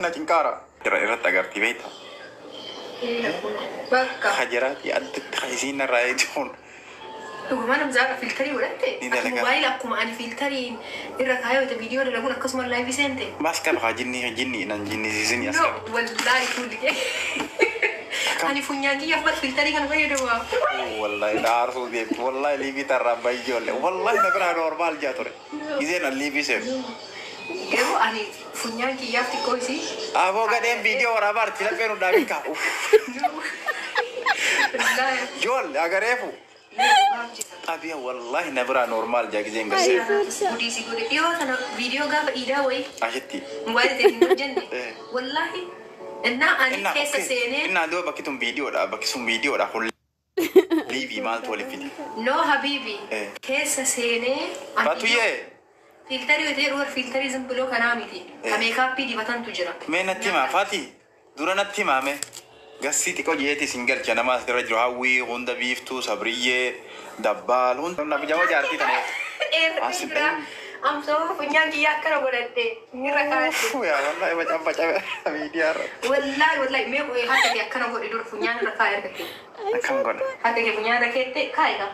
لكن كارا رت أجرتي بيتها خجراتي أنت خايزين الرايدون ما أنا مزارع فلتري ولا أنت موبايل أكو أنا فلتري الركاية وتفيديو اللي لقونا قسم اللايف سنتي بس كان جني نجني زيزني أصلا والله كل أنا فنيانجي أفضل فلتري كان غير والله لا أعرف ذي والله اللي بيترى بيجول والله نبرة نورمال جاتوري إذا اللي بيسيف يو أنا فنيانجي يافتي كويسي أبو قديم فيديو ورا بارتي لا بينو داميكا جول أقريفو أبي والله نبرة نورمال جاكزين قصير بدي سيقول يو أنا فيديو قاف إيدا وي أشتي موبايل تاني جنة والله أنا كيس سنين إن دو بكتم فيديو لا بكتم فيديو لا كل ليبي مال تولي فيديو نو حبيبي كيس سنين باتويه فلتري وتير فلتري زنبلو كنامتي أميكا بيدي بطن تجرا من التيمة فاتي دورنا التيمة مه قصتي كو جيتي سينجل جنا ما سرج هاوي غوندا بيفتو صبريه دبال هون نبي جوا جارتي تاني am so funyangi yakara bodate ngirakati ya wallahi macam video wallahi me ko hatta yakara bodi dur funyanga rakaya kake akan gon hatta ke funyanga kete kai ga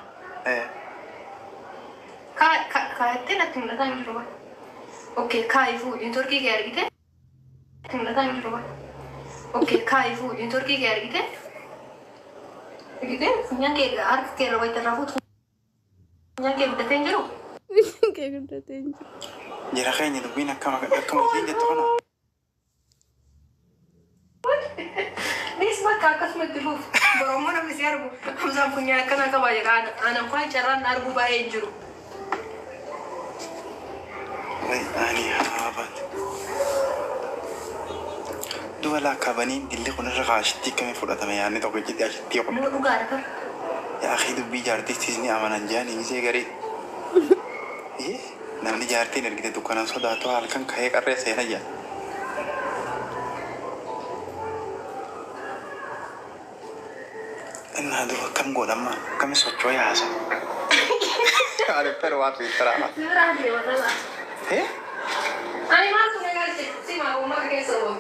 ka tena tinga tangiru okay kai fu in turki ke argite tinga tangiru okay kai fu in turki ke argite argite funyange ark ke rawaita rafu funyange betengiru كيف انت تنجي جرا خيني دوبينا كما تيجي تقنا نسمع كاكس مدلوف برامنا بسياربو حمزة فنيا كنا كبايك أنا كوي شران ناربو باينجرو وي أني هابط دولا كابانين دللي كنا رغاشتي كم فرصة ما يعني توقي جدي أشتي مو أقارك يا أخي دوبي جارتي تيجي أمانة جاني يجي غري إيه نامني جارتي نرجع دكانة صدا تو هالكن كهيك أري سينا جا إن هذا كم قول أما كم سوتشوا يا حسن عارف فروات بيترا إيه أنا ما أقول لك سيما هو ما كيسوي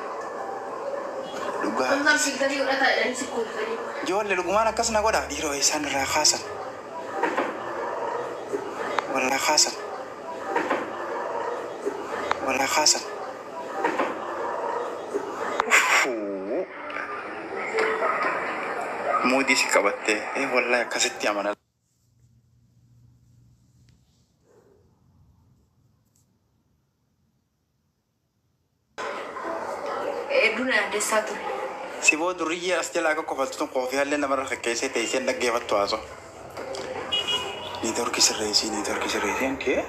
أنا في الدنيا ولا تاني سكوت جوال للقمانة كسنا قدا ديرو إنسان راخاسا ولا خاسا ولا خاسا مودي سكبتة إيه والله كستي أمانة دونا دساتو سيبو درية أستيلا أكو كفلتون قوفي هل لنا مرة خكيسة تيسين نجيب التوازو نيدور كيس الرئيسين كي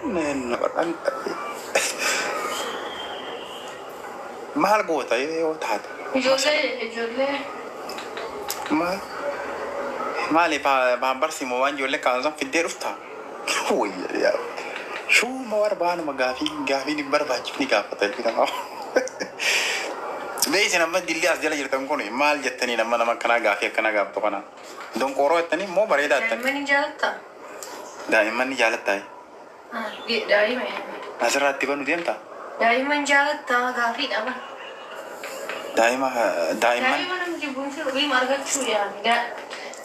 ما هالقوة أيه وتحت جولة ما لي برسي موان جولة كانوا في الدير أفتح هو يا شو موار بان مقافي نبر باجي نقافة تلفي ما بيس نما دللي أسجل يرتم كوني مال جتني نما كنا قافي كنا قاف تقنا دون كورو تاني مو بريدة تاني من جالتا دائما جالتا دائما نزرات تبان وديم تا دائما جالتا قافي أبا دائما نجيبون في ربي مارجت شو يعني دا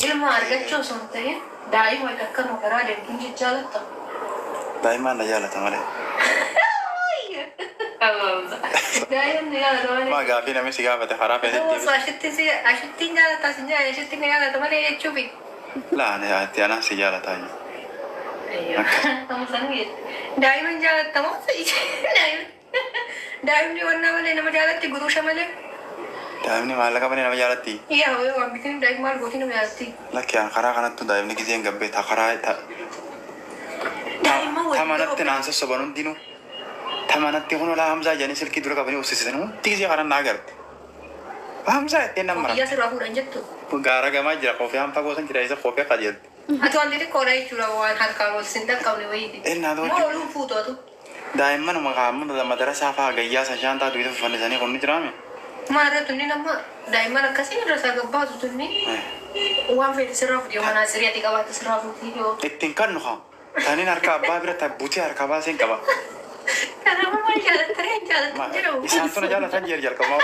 إلما مارجت شو سمتين دائما يككر مكرا لكن جالتا دائما نجالتا ماله دائما جالتا ما قافي نمي سيقافة خرافة هدي أشتين جالتا سنجا أشتين جالتا ماله يشوفي لا أنا سيجالتا أيوة kamu sangat daiman jalan tamu daiman di warna mana nama jalan ti guru sama le دائما ما لك بني نما جالتي iya we wa bikin daiman goti nama jalati لك يا خرا كانت دائما كذين قبل تخرا daiman we تمانت تنانس سبانون دينو تمانت تهونو لا همزة جاني سلكي دورك بني وسيسنو تيجي خرا ناقرت همزة تنام iya serahu ranjat tu gara gama jira kopi ham pago san kira isa kopi kajel atau andi te korai chura wan har kamu sinta kau ni wei di nado mau lu foto tu دائما ما قام من المدرسة فاجيا سجان تا دويته فنزاني كوني ترامي mara tu ni nama daiman kasih rasa gabah tu ni uang fil serahu dia mana seria tiga waktu serahu dia اتنكر نخا تاني نركب بابرة تبوتي أركبها سين كبا Karena mau jalan isaan tuna jaalatan jalqaba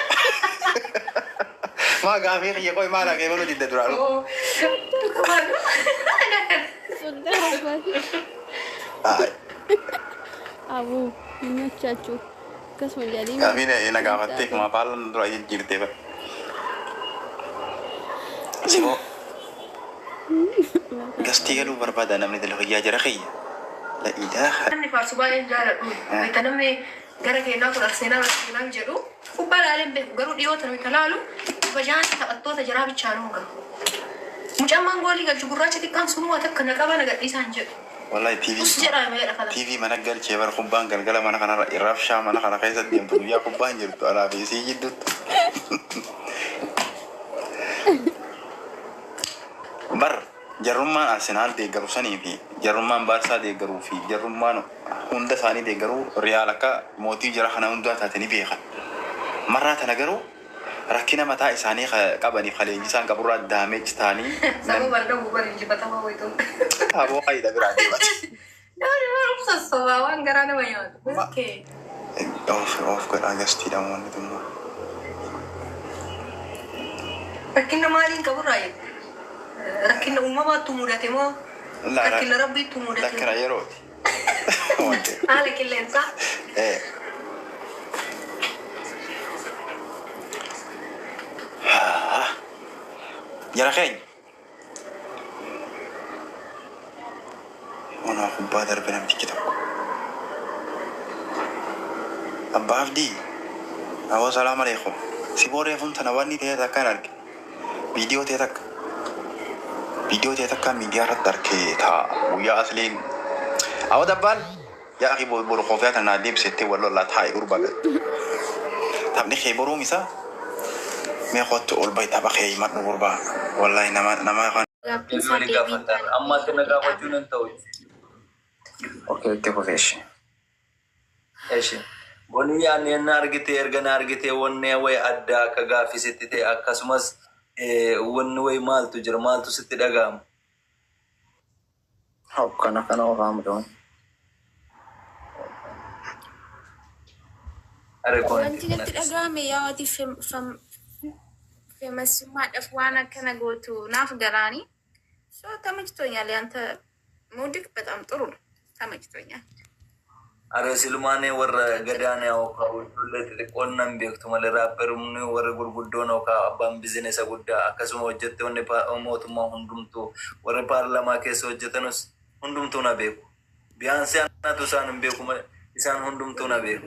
maa gaafii kiyya qoy maala kee baluu didda duraalu Oh, itu kemana? Sudah apa? Abu, ini cacu. Kas menjadi. gaafii na gaafattee kuma paalan dura jirtee ba siboo gastii galuu barbaada namni dalhiyyaa jara kiyya la ilaaha Ini farsu baay'ee jaaladhu. Wayita namni gara keenyaa kun Arsenal jedhu kubbaa ilaaleen beeku garuu dhiyoota nuyi talaalu bajaan taphattoota jaraa bichaan hunga. Mucammaan goolii galchu gurraacha xiqqaan sun waan akka naqaba nagadhiisaan jedhu. wallahi Us jedhaa meedha kana. TV mana galchee bara kubbaan galgala mana kana irraafshaa mana kana keessa deemtu guyyaa kubbaan jirtu alaa fi isii jidduutti. Bar jarrummaan Arsenaal deeggaru sanii fi jarrummaan Baarsaa deeggaruu fi jarrummaan hunda isaanii deeggaruu Riyaal akka mootii jara kana hundaa taatanii beekan. Marraa tana garuu rakkina mataa isaanii qabaniif kaleenji isaan qaburraa daameej ta'anii Sama banda bubar injifatamaa wayitu. aboo qayyida biraa deemati. Namni barumsa sassobaa waan garaa nama nyaatu. Bakkee. Of godhaa gastiidha moonni tummaa. Rakkina maaliin qaburraa jedhu? Rakkina uumamaattu mudate moo rakkina rabbiittu mudate? Lakkina yerooti. Haala qilleensaa. Jara keenya. Onaa kubbaa darbe namtichi tokko. Abbaa Abdii. Awwa salaamu alaikum. Si booreefuun tana wanni ta'e takka hin arge. Viidiyoo ta'e takka miidiyaa irratti argee ta'a. Guyyaa asliin. Awwa dabbaan. Yaa akhi boru koofiyyaa tanaa deebsettee wal lollaa taa'e gurbaa gad. Taphni kee boruum isaa. Mee kottu ol bahi tapha kee himadhu gurbaa. Wallahi nama kan. Amma kana gaafachuu nan ta'u. Okey, profesh. Eshi. Boni yaani na argite erga na argite wonne way adda akka gaafisitti ta'e akkasumas wonni way maaltu jira maaltu sitti dhaga'ama. Kana ofaam doon. Wanti natti dhaga'ame yaa'ati femasummaadhaaf waan akkana gootu naaf galaani. So ተመችቶኛል ያንተ ሙድክ በጣም ጥሩ ነው። ተመችቶኛል። አረ ሲልማኔ ወረ ገዳኔ ያው ከሁለት ቆናም ቤክቱ ማለ ራፐሩም ወረ ጉርጉዶ ነው ከአባም ቢዝነስ ጉዳ አከሱም ወጀተ ወነ ሞቱማ ሁንዱምቱ ወረ ፓርላማ ከሰ ወጀተነስ ሁንዱምቱ ና ቤኩ ቢያንስ ያናቱ ሳንም ቤኩ ኢሳን ሁንዱምቱ ና ቤኩ